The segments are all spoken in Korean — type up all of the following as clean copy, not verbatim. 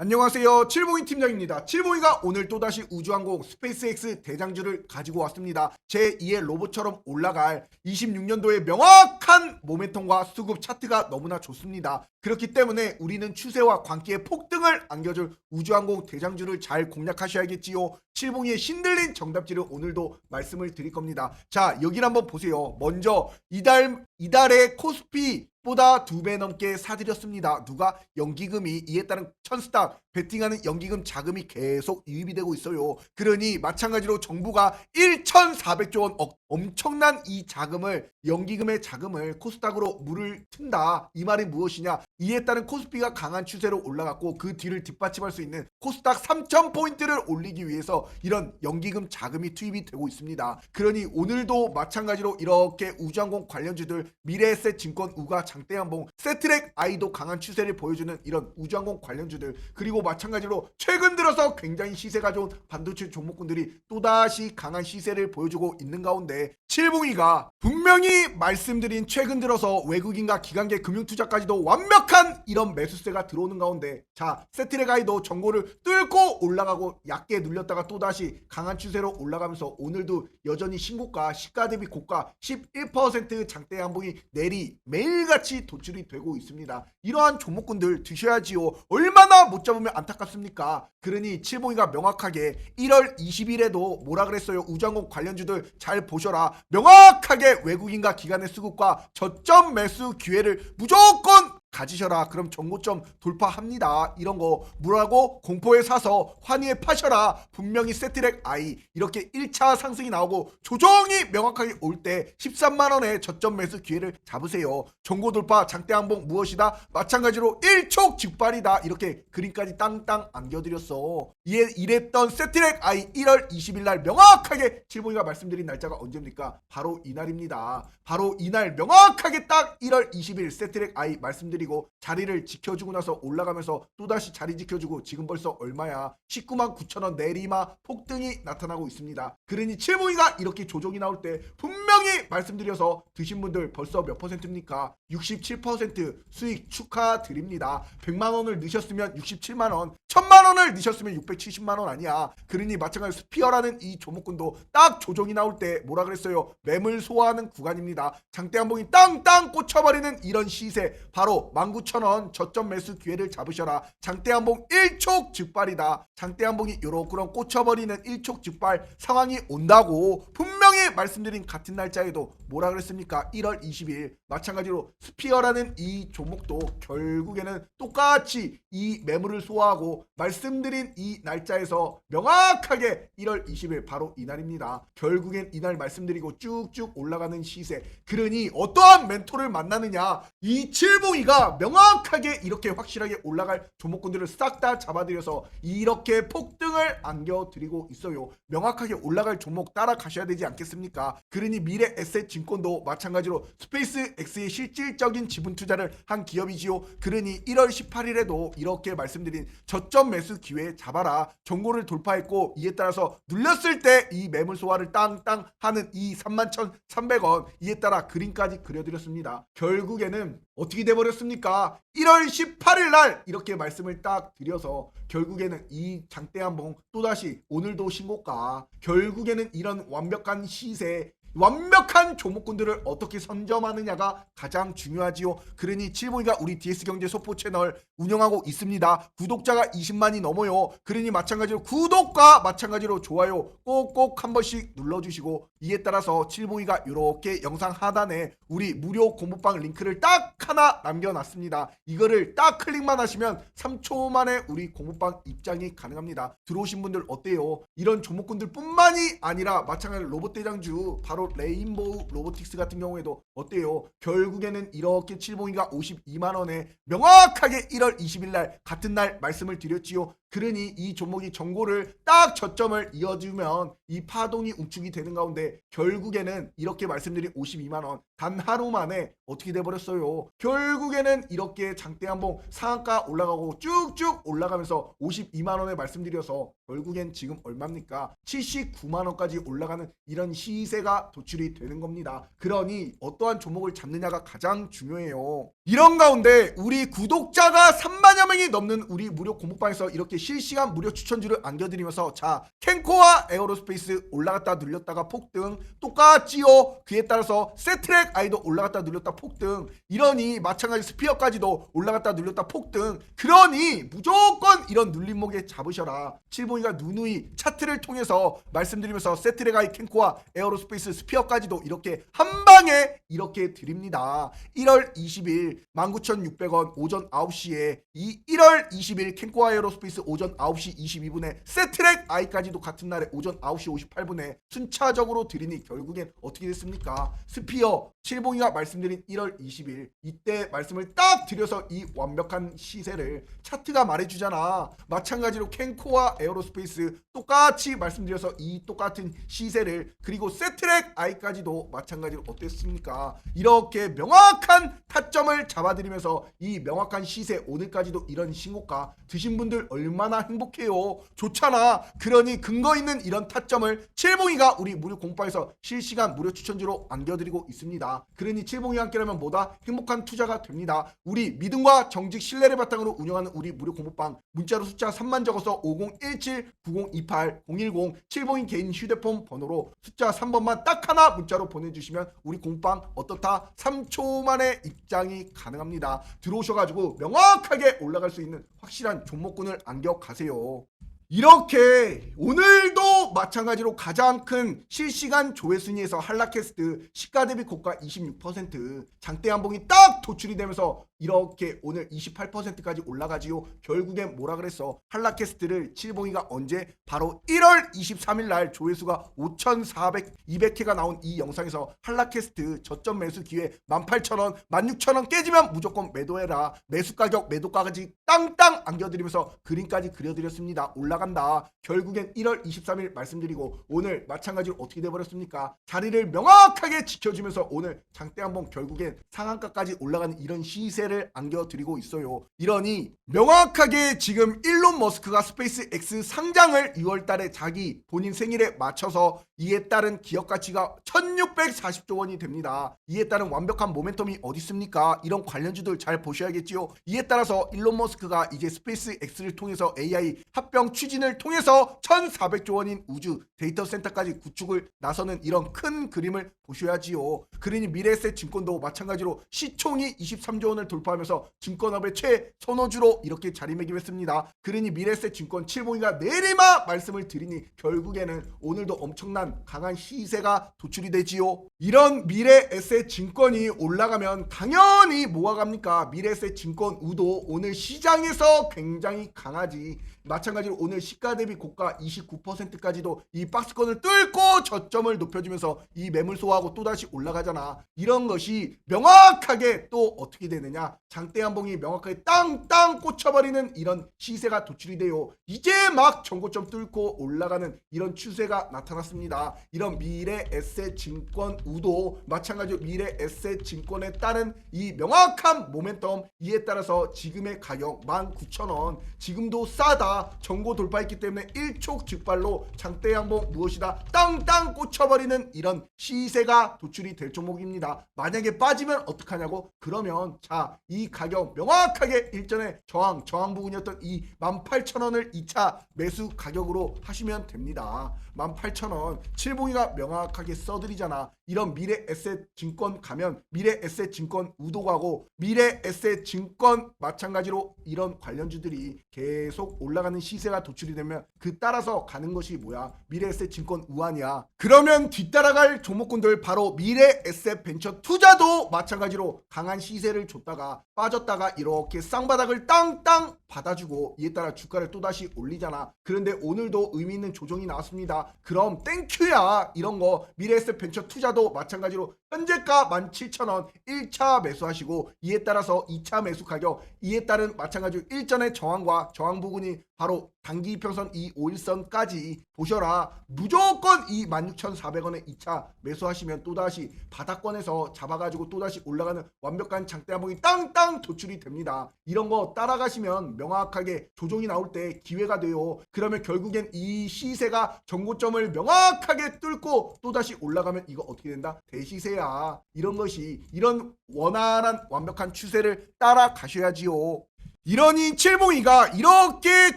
안녕하세요. 칠봉이 팀장입니다. 칠봉이가 오늘 또다시 우주항공 스페이스X 대장주를 가지고 왔습니다. 제2의 로봇처럼 올라갈 26년도의 명확한 모멘텀과 수급 차트가 너무나 좋습니다. 그렇기 때문에 우리는 추세와 광기의 폭등을 안겨줄 우주항공 대장주를 잘 공략하셔야겠지요. 칠봉이의 신들린 정답지를 오늘도 말씀을 드릴 겁니다. 자, 여기를 한번 보세요. 먼저 이달의 코스피 보다 2배 넘게 사들였습니다. 누가? 연기금이. 이에 따른 천스탁 베팅하는 연기금 자금이 계속 유입이 되고 있어요. 그러니 마찬가지로 정부가 1,400조 원 엄청난 이 자금을, 연기금의 자금을 코스닥으로 물을 튼다. 이 말이 무엇이냐? 이에 따른 코스피가 강한 추세로 올라갔고 그 뒤를 뒷받침할 수 있는 코스닥 3,000포인트를 올리기 위해서 이런 연기금 자금이 투입이 되고 있습니다. 그러니 오늘도 마찬가지로 이렇게 우주항공 관련주들, 미래에셋 증권 우가 장대양봉, 세트랙 아이도 강한 추세를 보여주는 이런 우주항공 관련주들, 그리고 마찬가지로 최근 들어서 굉장히 시세가 좋은 반도체 종목군들이 또다시 강한 시세를 보여주고 있는 가운데 칠봉이가 분명히 말씀드린 최근 들어서 외국인과 기관계 금융투자까지도 완벽한 이런 매수세가 들어오는 가운데, 자, 세트랙 아이도 전고를 뚫고 올라가고 얕게 눌렸다가 또다시 강한 추세로 올라가면서 오늘도 여전히 신고가, 시가 대비 고가 11% 장대 양봉이 내리 매일같이 도출이 되고 있습니다. 이러한 종목군들 드셔야지요. 얼마나 못 잡으면 안타깝습니까? 그러니 칠봉이가 명확하게 1월 20일에도 뭐라 그랬어요? 우주항공 관련주들 잘 보셔라. 명확하게 외국인과 기관의 수급과 저점 매수 기회를 무조건 가지셔라. 그럼 정고점 돌파합니다. 이런 거 뭐라고? 공포에 사서 환희에 파셔라. 분명히 세트랙 아이 이렇게 1차 상승이 나오고 조정이 명확하게 올 때 13만원의 저점 매수 기회를 잡으세요. 정고 돌파 장대항봉 무엇이다? 마찬가지로 일촉즉발이다. 이렇게 그림까지 땅땅 안겨드렸어. 이랬던 세트랙 아이 1월 20일 날 명확하게 칠봉이가 말씀드린 날짜가 언제입니까? 바로 이날입니다. 바로 이날 명확하게 딱 1월 20일 세트랙 아이 말씀드리고 자리를 지켜주고 나서 올라가면서 또다시 자리 지켜주고 지금 벌써 얼마야? 19만 9천원 내리막 폭등이 나타나고 있습니다. 그러니 칠봉이가 이렇게 조정이 나올 때 분명히 말씀드려서 드신 분들 벌써 몇 퍼센트입니까? 67% 수익 축하드립니다. 100만원을 넣으셨으면 67만원, 1000만원을 넣으셨으면 670만원 아니야. 그러니 마찬가지로 스피어라는 이 종목군도 딱 조정이 나올 때 뭐라 그랬어요? 매물 소화하는 구간입니다. 장대한봉이 땅땅 꽂혀버리는 이런 시세, 바로 19,000원 저점 매수 기회를 잡으셔라. 장대한봉 일촉즉발이다. 장대한봉이 요렇게런 꽂혀버리는 일촉즉발 상황이 온다고 분명히 말씀드린 같은 날짜에도 뭐라 그랬습니까? 1월 20일 마찬가지로 스피어라는 이 종목도 결국에는 똑같이 이 매물을 소화하고 말씀드린 이 날짜에서 명확하게 1월 20일 바로 이날입니다. 결국엔 이날 말씀드리고 쭉쭉 올라가는 시세. 그러니 어떠한 멘토를 만나느냐? 이 칠봉이가 명확하게 이렇게 확실하게 올라갈 종목군들을 싹 다 잡아들여서 이렇게 폭등을 안겨드리고 있어요. 명확하게 올라갈 종목 따라가셔야 되지 않겠습니까? 그러니 미래 에셋 증권도 마찬가지로 스페이스 X의 실질적인 지분 투자를 한 기업이지요. 그러니 1월 18일에도 이렇게 말씀드린 저점 매수 기회 잡아라. 정고를 돌파했고 이에 따라서 눌렸을 때 이 매물 소화를 땅땅 하는 이 31,300원, 이에 따라 그림까지 그려드렸습니다. 결국에는 어떻게 돼버렸습니까? 1월 18일 날 이렇게 말씀을 딱 드려서 결국에는 이 장대한봉 또다시 오늘도 신고가, 결국에는 이런 완벽한 시세, 완벽한 종목군들을 어떻게 선점하느냐가 가장 중요하지요. 그러니 칠봉이가 우리 DS경제 소포 채널 운영하고 있습니다. 구독자가 20만이 넘어요. 그러니 마찬가지로 구독과 마찬가지로 좋아요 꼭꼭 한 번씩 눌러주시고, 이에 따라서 칠봉이가 이렇게 영상 하단에 우리 무료 공부방 링크를 딱 하나 남겨놨습니다. 이거를 딱 클릭만 하시면 3초 만에 우리 공부방 입장이 가능합니다. 들어오신 분들 어때요? 이런 종목군들 뿐만이 아니라 마찬가지로 로봇대장주 바로 레인보우 로보틱스 같은 경우에도 어때요? 결국에는 이렇게 칠봉이가 52만원에 명확하게 1월 20일 날 같은 날 말씀을 드렸지요. 그러니 이 종목이 정고를 딱 저점을 이어주면 이 파동이 우측이 되는 가운데 결국에는 이렇게 말씀드린 52만원 단 하루 만에 어떻게 돼버렸어요. 결국에는 이렇게 장대한봉 상한가 올라가고 쭉쭉 올라가면서 52만원에 말씀드려서 결국엔 지금 얼마입니까? 79만원까지 올라가는 이런 시세가 도출이 되는 겁니다. 그러니 어떠한 종목을 잡느냐가 가장 중요해요. 이런 가운데 우리 구독자가 3만여 명이 넘는 우리 무료 공부방에서 이렇게 실시간 무료 추천주를 안겨드리면서 자, 캔코와 에어로스페이스 올라갔다 눌렸다가 폭등, 똑같지요. 그에 따라서 세트랙 아이도 올라갔다 눌렸다 폭등, 이러니 마찬가지 스피어까지도 올라갔다 눌렸다 폭등. 그러니 무조건 이런 눌림목에 잡으셔라. 칠봉이가 누누이 차트를 통해서 말씀드리면서 세트랙 아이, 캔코와 에어로스페이스, 스피어까지도 이렇게 한방에 이렇게 드립니다. 1월 20일 19,600원 오전 9시에 이 1월 20일 캔코와 에어로스페이스 오전 9시 22분에 세트랙 아이까지도 같은 날에 오전 9시 58분에 순차적으로 드리니 결국엔 어떻게 됐습니까? 스피어 칠봉이가 말씀드린 1월 20일 이때 말씀을 딱 드려서 이 완벽한 시세를 차트가 말해주잖아. 마찬가지로 캔코와 에어로스페이스 똑같이 말씀드려서 이 똑같은 시세를, 그리고 세트랙 아이까지도 마찬가지로 어땠습니까? 이렇게 명확한 타점을 잡아드리면서 이 명확한 시세, 오늘까지도 이런 신고가 드신 분들 얼마나 행복해요. 좋잖아. 그러니 근거 있는 이런 타점을 칠봉이가 우리 무료 공파에서 실시간 무료 추천주로 안겨드리고 있습니다. 그러니 칠봉이와 함께라면 뭐다? 행복한 투자가 됩니다. 우리 믿음과 정직 신뢰를 바탕으로 운영하는 우리 무료 공부방, 문자로 숫자 3만 적어서 5017-9028-010 칠봉이 개인 휴대폰 번호로 숫자 3번만 딱 하나 문자로 보내주시면 우리 공방 어떻다? 3초 만에 입장이 가능합니다. 들어오셔가지고 명확하게 올라갈 수 있는 확실한 종목군을 안겨 가세요. 이렇게 오늘도 마찬가지로 가장 큰 실시간 조회순위에서 한라캐스트 시가 대비 고가 26%, 장대한봉이 딱 도출이 되면서 이렇게 오늘 28%까지 올라가지요. 결국엔 뭐라 그랬어? 한라캐스트를 칠봉이가 언제? 바로 1월 23일 날 조회수가 5,400, 200회가 나온 이 영상에서 한라캐스트 저점 매수 기회 18,000원, 16,000원 깨지면 무조건 매도해라. 매수 가격, 매도가까지 땅땅 안겨드리면서 그림까지 그려드렸습니다. 올라간다. 결국엔 1월 23일 말씀드리고 오늘 마찬가지로 어떻게 돼버렸습니까? 자리를 명확하게 지켜주면서 오늘 장대한봉 결국엔 상한가까지 올라가는 이런 시세 를 안겨드리고 있어요. 이러니 명확하게 지금 일론 머스크가 스페이스 X 상장을 6월달에 자기 본인 생일에 맞춰서 이에 따른 기업 가치가 1640조 원이 됩니다. 이에 따른 완벽한 모멘텀이 어디 있습니까? 이런 관련주들 잘 보셔야겠지요. 이에 따라서 일론 머스크가 이제 스페이스 X를 통해서 AI 합병 추진을 통해서 1400조 원인 우주 데이터 센터까지 구축을 나서는 이런 큰 그림을 보셔야지요. 그러니 미래에셋 증권도 마찬가지로 시총이 23조 원을 돌파하면서 증권업의 최선호주로 이렇게 자리매김했습니다. 그러니 미래에셋 증권 칠봉이가 내리마 말씀을 드리니 결국에는 오늘도 엄청난 강한 시세가 도출이 되지요. 이런 미래에셋 증권이 올라가면 당연히 뭐가 갑니까? 미래에셋 증권 우도 오늘 시장에서 굉장히 강하지. 마찬가지로 오늘 시가 대비 고가 29%까지도 이 박스권을 뚫고 저점을 높여주면서 이 매물소화하고 또다시 올라가잖아. 이런 것이 명확하게 또 어떻게 되느냐? 장대한봉이 명확하게 땅땅 꽂혀버리는 이런 시세가 도출이 돼요. 이제 막 전고점 뚫고 올라가는 이런 추세가 나타났습니다. 이런 미래에셋 증권 우도 마찬가지로 미래에셋 증권에 따른 이 명확한 모멘텀, 이에 따라서 지금의 가격 19,000원 지금도 싸다. 전고 돌파했기 때문에 일촉즉발로 장대양봉 무엇이다? 땅땅 꽂혀버리는 이런 시세가 도출이 될 종목입니다. 만약에 빠지면 어떡하냐고? 그러면 자, 이 가격 명확하게 일전에 저항 부분이었던 이 18,000원을 2차 매수 가격으로 하시면 됩니다. 18,000원 칠봉이가 명확하게 써드리잖아. 이런 미래에셋 증권 가면 미래에셋 증권 우도 가고 미래에셋 증권 마찬가지로 이런 관련주들이 계속 올라가는 시세가 도출이 되면 그 따라서 가는 것이 뭐야? 미래에셋 증권 우환이야. 그러면 뒤따라갈 종목군들 바로 미래에셋 벤처 투자도 마찬가지로 강한 시세를 줬다가 빠졌다가 이렇게 쌍바닥을 땅땅 받아주고 이에 따라 주가를 또다시 올리잖아. 그런데 오늘도 의미 있는 조정이 나왔습니다. 그럼 땡큐야. 이런 거 미래에셋 벤처 투자도 마찬가지로 현재가 17,000원 1차 매수하시고, 이에 따라서 2차 매수 가격, 이에 따른 마찬가지로 일전의 저항과 저항 부근이 바로 단기 이평선 이 5일선까지 보셔라. 무조건 이 16,400원에 2차 매수하시면 또다시 바닥권에서 잡아가지고 또다시 올라가는 완벽한 장대 한봉이 땅땅 도출이 됩니다. 이런 거 따라가시면 명확하게 조정이 나올 때 기회가 돼요. 그러면 결국엔 이 시세가 전고점을 명확하게 뚫고 또다시 올라가면 이거 어떻게 된다? 대시세야. 이런 것이, 이런 원활한 완벽한 추세를 따라가셔야지요. 이러니 칠봉이가 이렇게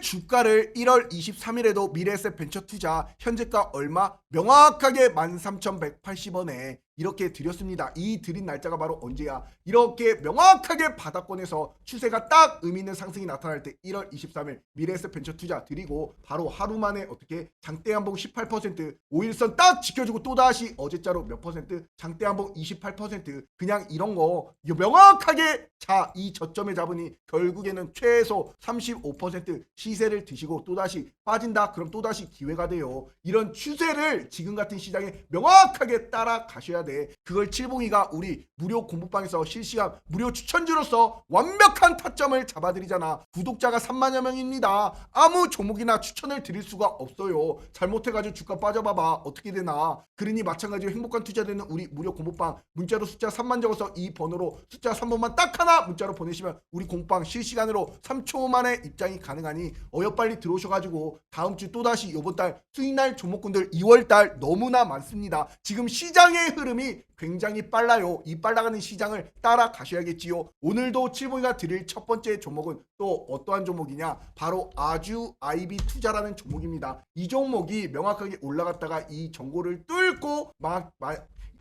주가를 1월 23일에도 미래에셋 벤처투자 현재가 얼마? 명확하게 13,180원에 이렇게 드렸습니다. 이 드린 날짜가 바로 언제야? 이렇게 명확하게 바닥권에서 추세가 딱 의미 있는 상승이 나타날 때 1월 23일 미래에셋 벤처투자 드리고 바로 하루 만에 어떻게 장대 한봉 18%, 5일선 딱 지켜주고 또다시 어제자로 몇 퍼센트? 장대 한봉 28%. 그냥 이런 거 명확하게 자, 이 저점에 잡으니 결국에는 최소 35% 시세를 드시고 또다시 빠진다? 그럼 또다시 기회가 돼요. 이런 추세를 지금 같은 시장에 명확하게 따라가셔야 돼. 그걸 칠봉이가 우리 무료 공부방에서 실시간 무료 추천주로서 완벽한 타점을 잡아드리잖아. 구독자가 3만여 명입니다. 아무 종목이나 추천을 드릴 수가 없어요. 잘못해가지고 주가 빠져봐봐 어떻게 되나. 그러니 마찬가지로 행복한 투자되는 우리 무료 공부방 문자로 숫자 3만 적어서 이 번호로 숫자 3번만 딱 하나 문자로 보내시면 우리 공부방 실시간으로 3초 만에 입장이 가능하니 어여빨리 들어오셔가지고 다음주 또다시 요번달 수익날 종목군들 2월달 너무나 많습니다. 지금 시장의 흐름이 굉장히 빨라요. 이 빨라가는 시장을 따라가셔야겠지요. 오늘도 칠봉이가 드릴 첫 번째 종목은 또 어떠한 종목이냐? 바로 아주 아이비 투자라는 종목입니다. 이 종목이 명확하게 올라갔다가 이 전고를 뚫고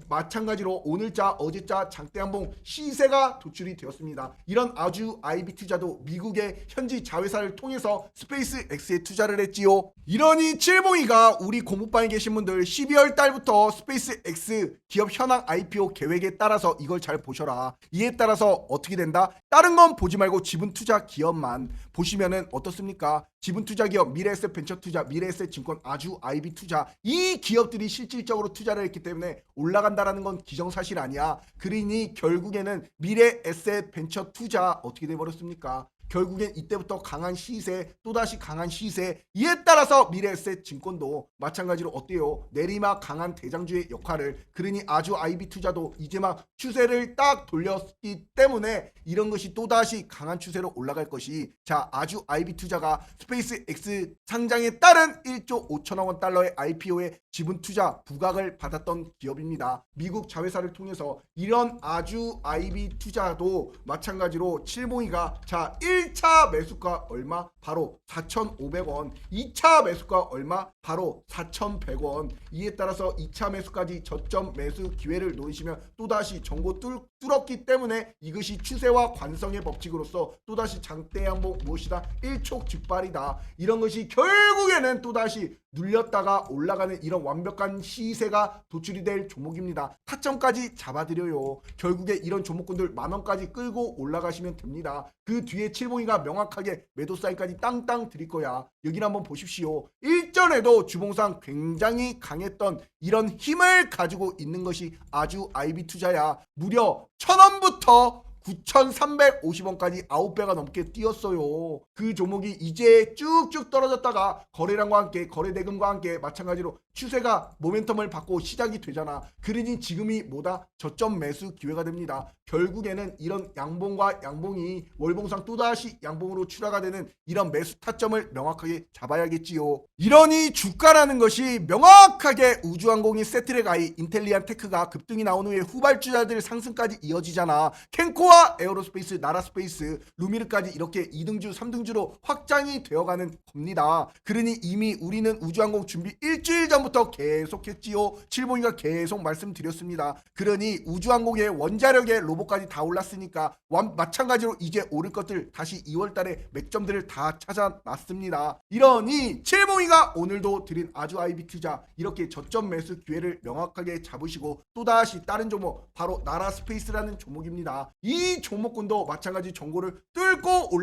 마찬가지로 오늘자 어제자 장대 한봉 시세가 도출이 되었습니다. 이런 아주 아이비 투자도 미국의 현지 자회사를 통해서 스페이스 X에 투자를 했지요. 이러니 칠봉이가 우리 공부방에 계신 분들 12월 달부터 스페이스 X 기업 현황 IPO 계획에 따라서 이걸 잘 보셔라. 이에 따라서 어떻게 된다? 다른 건 보지 말고 지분 투자 기업만 보시면은 어떻습니까? 지분 투자 기업 미래에셋 벤처 투자, 미래에셋 증권, 아주 아이비 투자, 이 기업들이 실질적으로 투자를 했기 때문에 올라간다라는 건 기정사실 아니야. 그러니 결국에는 미래에셋 벤처 투자 어떻게 돼 버렸습니까? 결국엔 이때부터 강한 시세, 또다시 강한 시세, 이에 따라서 미래에셋 증권도 마찬가지로 어때요? 내리막 강한 대장주의 역할을. 그러니 아주 아이비 투자도 이제 막 추세를 딱 돌렸기 때문에 이런 것이 또다시 강한 추세로 올라갈 것이. 자, 아주 아이비 투자가 스페이스 X 상장에 따른 1조 5천억 원 달러의 IPO에 지분 투자 부각을 받았던 기업입니다. 미국 자회사를 통해서. 이런 아주 아이비 투자도 마찬가지로 칠봉이가 자 1차 매수가 얼마? 바로 4,500원. 2차 매수가 얼마? 바로 4,100원. 이에 따라서 2차 매수까지 저점 매수 기회를 노리시면 또다시 전고 뚫었기 때문에 이것이 추세와 관성의 법칙으로서 또다시 장대 한봉 무엇이다? 일촉즉발이다. 이런 것이 결국에는 또다시 눌렸다가 올라가는 이런 완벽한 시세가 도출이 될 종목입니다. 타점까지 잡아드려요. 결국에 이런 종목군들 만원까지 끌고 올라가시면 됩니다. 그 뒤에 칠봉이가 명확하게 매도 사인까지 땅땅 드릴 거야. 여기를 한번 보십시오. 일전에도 주봉상 굉장히 강했던 이런 힘을 가지고 있는 것이 아주 아이비 투자야. 무려 1,000원부터 9,350원까지 9배가 넘게 뛰었어요. 그 종목이 이제 쭉쭉 떨어졌다가 거래량과 함께 거래대금과 함께 마찬가지로 추세가 모멘텀을 받고 시작이 되잖아. 그러니 지금이 뭐다? 저점 매수 기회가 됩니다. 결국에는 이런 양봉과 양봉이 월봉상 또다시 양봉으로 출하가 되는 이런 매수 타점을 명확하게 잡아야겠지요. 이러니 주가라는 것이 명확하게 우주항공이 세트랙아이, 인텔리안 테크가 급등이 나온 후에 후발주자들 상승까지 이어지잖아. 캔코와 에어로스페이스, 나라스페이스, 루미르까지 이렇게 2등주, 3등주로 확장이 되어가는 겁니다. 그러니 이미 우리는 우주항공 준비 일주일 전부터 계속했지요. 칠봉이가 계속 말씀드렸습니다. 그러니 우주항공의 원자력의 로봇까지 다 올랐으니까 마찬가지로 이제 오를 것들 다시 2월달에 맥점들을 다 찾아놨습니다. 이러니 칠봉이가 오늘도 드린 아주 아이비 투자 이렇게 저점 매수 기회를 명확하게 잡으시고 또다시 다른 종목 바로 나라스페이스라는 종목입니다. 이 이 종목군도 마찬가지 전고를 뚫고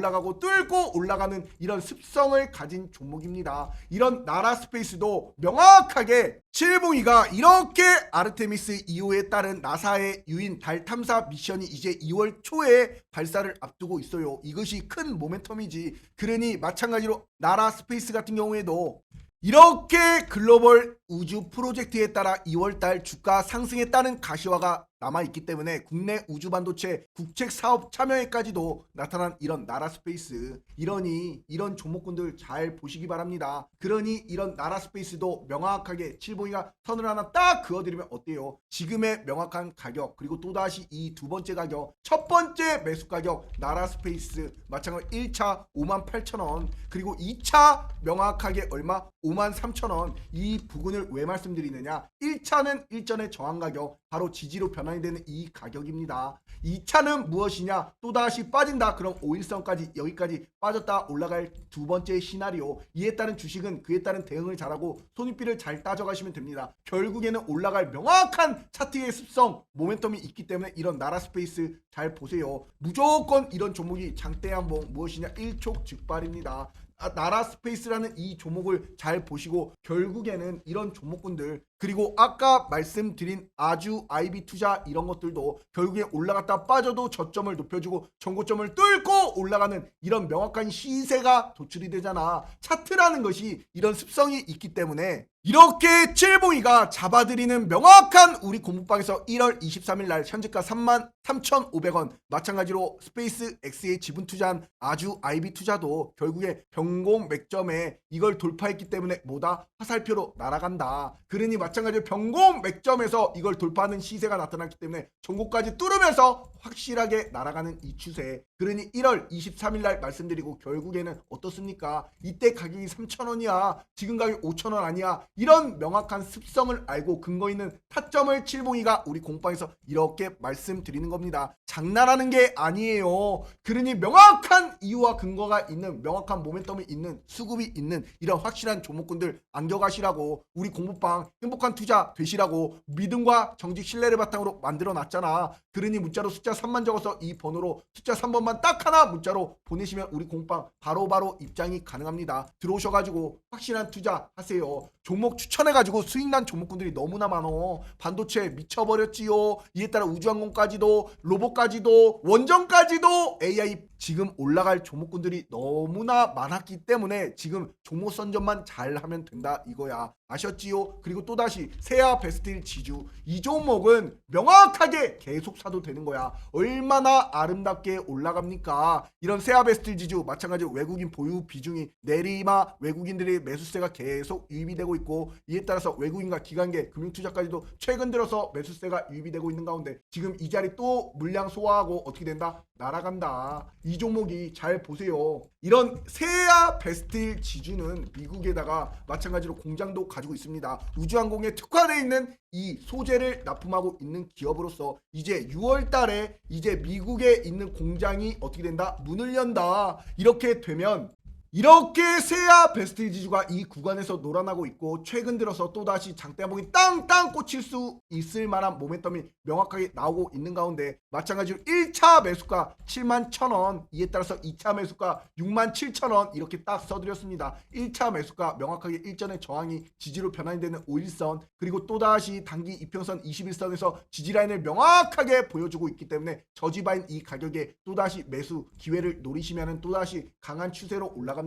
올라가는 이런 습성을 가진 종목입니다. 이런 나라 스페이스도 명확하게 702가 이렇게 아르테미스 2호에 따른 나사의 유인 달 탐사 미션이 이제 2월 초에 발사를 앞두고 있어요. 이것이 큰 모멘텀이지. 그러니 마찬가지로 나라 스페이스 같은 경우에도 이렇게 글로벌 우주 프로젝트에 따라 2월달 주가 상승에 따른 가시화가 남아있기 때문에 국내 우주반도체 국책사업 참여에까지도 나타난 이런 나라 스페이스, 이런 종목군들 잘 보시기 바랍니다. 그러니 이런 나라 스페이스도 명확하게 702가 선을 하나 딱 그어드리면 어때요? 지금의 명확한 가격, 그리고 또다시 이 두 번째 가격, 첫 번째 매수 가격 나라 스페이스 마찬가지 1차 58,000원, 그리고 2차 명확하게 얼마? 53,000원. 이 부분을 왜 말씀드리느냐? 1차는 일전의 저항 가격, 바로 지지로 변환이 되는 이 가격입니다. 2차는 무엇이냐? 또다시 빠진다. 그럼 5일선까지 여기까지 빠졌다 올라갈 두 번째 시나리오. 이에 따른 주식은 그에 따른 대응을 잘하고 손익비를 잘 따져가시면 됩니다. 결국에는 올라갈 명확한 차트의 습성, 모멘텀이 있기 때문에 이런 나라 스페이스 잘 보세요. 무조건 이런 종목이 장대 한봉 무엇이냐? 일촉즉발입니다. 나라 스페이스라는 이 종목을 잘 보시고 결국에는 이런 종목군들, 그리고 아까 말씀드린 아주 IB 투자 이런 것들도 결국에 올라갔다 빠져도 저점을 높여주고 전고점을 뚫고 올라가는 이런 명확한 시세가 도출이 되잖아. 차트라는 것이 이런 습성이 있기 때문에 이렇게 702가 잡아드리는 명확한 우리 공부방에서 1월 23일 날 현재가 33,500원, 마찬가지로 스페이스 X에 지분 투자한 아주 IB 투자도 결국에 변공 맥점에 이걸 돌파했기 때문에 뭐다? 화살표로 날아간다. 그러니 마찬가지로 변공 맥점에서 이걸 돌파하는 시세가 나타났기 때문에 전고까지 뚫으면서 확실하게 날아가는 이 추세. 그러니 1월 23일 날 말씀드리고 결국에는 어떻습니까? 이때 가격이 3,000원이야. 지금 가격이 5,000원 아니야. 이런 명확한 습성을 알고 근거 있는 타점을 702가 우리 공방에서 이렇게 말씀드리는 겁니다. 장난하는 게 아니에요. 그러니 명확한 이유와 근거가 있는, 명확한 모멘텀이 있는, 수급이 있는 이런 확실한 종목군들 안겨가시라고, 우리 공부방 행복한 투자 되시라고 믿음과 정직 신뢰를 바탕으로 만들어 놨잖아. 그러니 문자로 숫자 3만 적어서 이 번호로 숫자 3번만 딱 하나 문자로 보내시면 우리 공방 바로바로 입장이 가능합니다. 들어오셔가지고 확실한 투자 하세요. 종목 추천해가지고 수익난 종목군들이 너무나 많어. 반도체 미쳐버렸지요. 이에 따라 우주항공까지도, 로봇까지도, 원전까지도, AI 지금 올라갈 종목군들이 너무나 많았기 때문에 지금 종목 선점만 잘하면 된다 이거야. 아셨지요? 그리고 또다시 세아 베스트힐 지주, 이 종목은 명확하게 계속 사도 되는 거야. 얼마나 아름답게 올라갑니까? 이런 세아 베스트힐 지주 마찬가지로 외국인 보유 비중이 내리마 외국인들의 매수세가 계속 유입이 되고 있고, 이에 따라서 외국인과 기관계 금융투자까지도 최근 들어서 매수세가 유입이 되고 있는 가운데 지금 이 자리 또 물량 소화하고 어떻게 된다? 날아간다. 이 종목이 잘 보세요. 이런 세아 베스트힐 지주는 미국에다가 마찬가지로 공장도 가지고 있습니다. 우주항공에 특화되어 있는 이 소재를 납품하고 있는 기업으로서 이제 6월 달에 이제 미국에 있는 공장이 어떻게 된다? 문을 연다. 이렇게 되면 이렇게 세아 베스트 지주가 이 구간에서 놀아나고 있고, 최근 들어서 또다시 장대봉이 땅땅 꽂힐 수 있을 만한 모멘텀이 명확하게 나오고 있는 가운데 마찬가지로 1차 매수가 71,000원, 이에 따라서 2차 매수가 67,000원 이렇게 딱 써드렸습니다. 1차 매수가 명확하게 일전의 저항이 지지로 변환이 되는 5일선, 그리고 또다시 단기 이평선 21선에서 지지라인을 명확하게 보여주고 있기 때문에 저지바인 이 가격에 또다시 매수 기회를 노리시면 또다시 강한 추세로 올라갑니다.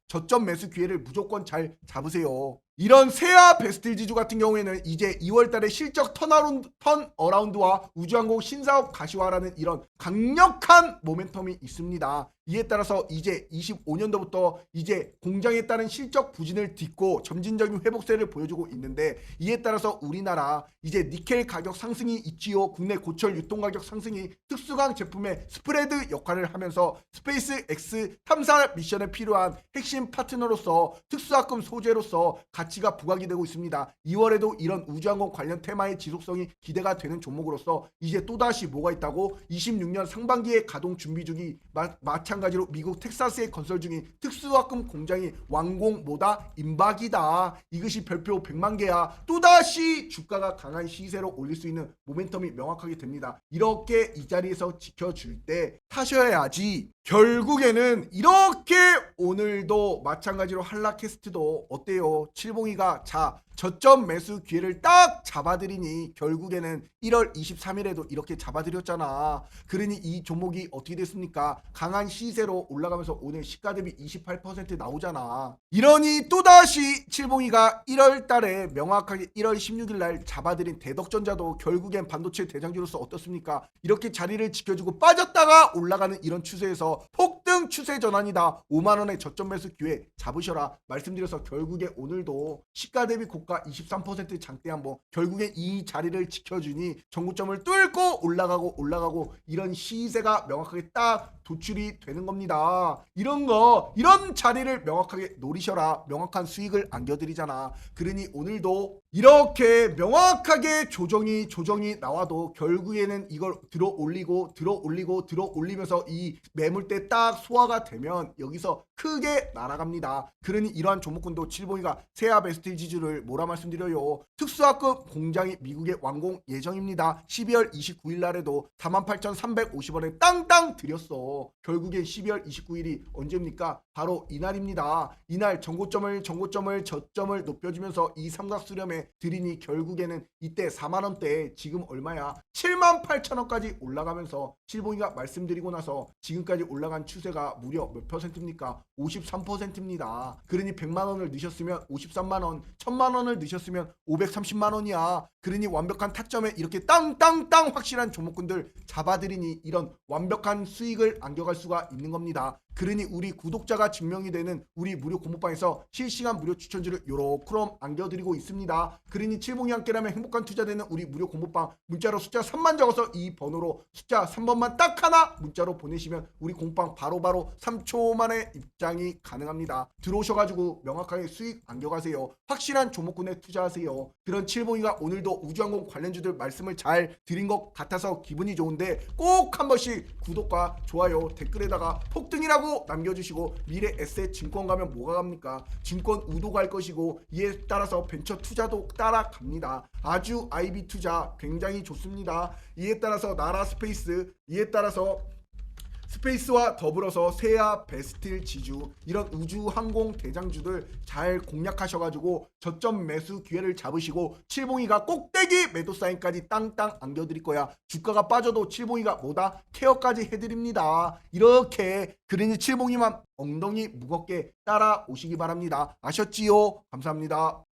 저점 매수 기회를 무조건 잘 잡으세요. 이런 세아 베스트 지주 같은 경우에는 이제 2월달에 실적 턴어라운드와 우주항공 신사업 가시화라는 이런 강력한 모멘텀이 있습니다. 이에 따라서 이제 25년도부터 이제 공장에 따른 실적 부진을 딛고 점진적인 회복세를 보여주고 있는데, 이에 따라서 우리나라 이제 니켈 가격 상승이 있지요. 국내 고철 유통 가격 상승이 특수강 제품의 스프레드 역할을 하면서 스페이스 X 탐사 미션에 필요한 핵심 파트너로서 특수화금 소재로서 가치가 부각이 되고 있습니다. 2월에도 이런 우주항공 관련 테마의 지속성이 기대가 되는 종목으로서 이제 또다시 뭐가 있다고 26년 상반기에 가동 준비 중이 마찬가지로 미국 텍사스에 건설 중인 특수화금 공장이 완공 뭐다 임박이다. 이것이 별표 100만 개야. 또다시 주가가 강한 시세로 올릴 수 있는 모멘텀이 명확하게 됩니다. 이렇게 이 자리에서 지켜줄 때 타셔야지. 결국에는 이렇게 오늘도 마찬가지로 한라캐스트도 어때요? 칠봉이가 자 저점 매수 기회를 딱 잡아드리니 결국에는 1월 23일에도 이렇게 잡아드렸잖아. 그러니 이 종목이 어떻게 됐습니까? 강한 시세로 올라가면서 오늘 시가 대비 28% 나오잖아. 이러니 또다시 칠봉이가 1월 달에 명확하게 1월 16일 날 잡아드린 대덕전자도 결국엔 반도체 대장주로서 어떻습니까? 이렇게 자리를 지켜주고 빠졌다가 올라가는 이런 추세에서 폭등 추세 전환이다. 5만원의 저점 매수 기회 잡으셔라 말씀드려서 결국에 오늘도 시가 대비 고가 23% 장대 한번 결국에 이 자리를 지켜주니 정고점을 뚫고 올라가고 이런 시세가 명확하게 딱 도출이 되는 겁니다. 이런 자리를 명확하게 노리셔라. 명확한 수익을 안겨드리잖아. 그러니 오늘도 이렇게 명확하게 조정이 나와도 결국에는 이걸 들어 올리면서 이 매물대 딱 소화가 되면 여기서 크게 날아갑니다. 그러니 이러한 종목군도 칠봉이가 세아 베스트 지주를 뭐라 말씀드려요. 특수화금 공장이 미국에 완공 예정입니다. 12월 29일 날에도 48,350원에 땅땅 드렸어. 결국엔 12월 29일이 언제입니까? 바로 이날입니다. 이날 전고점을 저점을 높여주면서 이 삼각수렴에 들이니 결국에는 이때 4만원대 지금 얼마야? 78,000원까지 올라가면서 칠봉이가 말씀드리고 나서 지금까지 올라간 추세가 무려 몇 퍼센트입니까? 53%입니다. 그러니 100만원을 넣으셨으면 53만원, 1000만원을 넣으셨으면 530만원이야. 그러니 완벽한 타점에 이렇게 땅땅땅 확실한 종목군들 잡아드리니 이런 완벽한 수익을 안겨갈 수가 있는 겁니다. 그러니 우리 구독자가 증명이 되는 우리 무료 공모방에서 실시간 무료 추천주를 요렇게럼 안겨드리고 있습니다. 그러니 칠봉이 함께라면 행복한 투자되는 우리 무료 공모방 문자로 숫자 3만 적어서 이 번호로 숫자 3번만 딱 하나 문자로 보내시면 우리 공모방 바로바로 3초 만에 입장이 가능합니다. 들어오셔가지고 명확하게 수익 안겨가세요. 확실한 종목군에 투자하세요. 그런 칠봉이가 오늘도 우주항공 관련주들 말씀을 잘 드린 것 같아서 기분이 좋은데 꼭 한 번씩 구독과 좋아요 댓글에다가 폭등이라고 남겨주시고 미래 에셋 증권 가면 뭐가 갑니까? 증권 우도 갈 것이고 이에 따라서 벤처 투자도 따라갑니다. 아주 IB 투자 굉장히 좋습니다. 이에 따라서 나라 스페이스 이에 따라서 스페이스와 더불어서 세아 베스틸 지주 이런 우주항공 대장주들 잘 공략하셔가지고 저점 매수 기회를 잡으시고 칠봉이가 꼭대기 매도 사인까지 땅땅 안겨드릴 거야. 주가가 빠져도 칠봉이가 뭐다? 케어까지 해드립니다. 이렇게 그러니 칠봉이만 엉덩이 무겁게 따라오시기 바랍니다. 아셨지요? 감사합니다.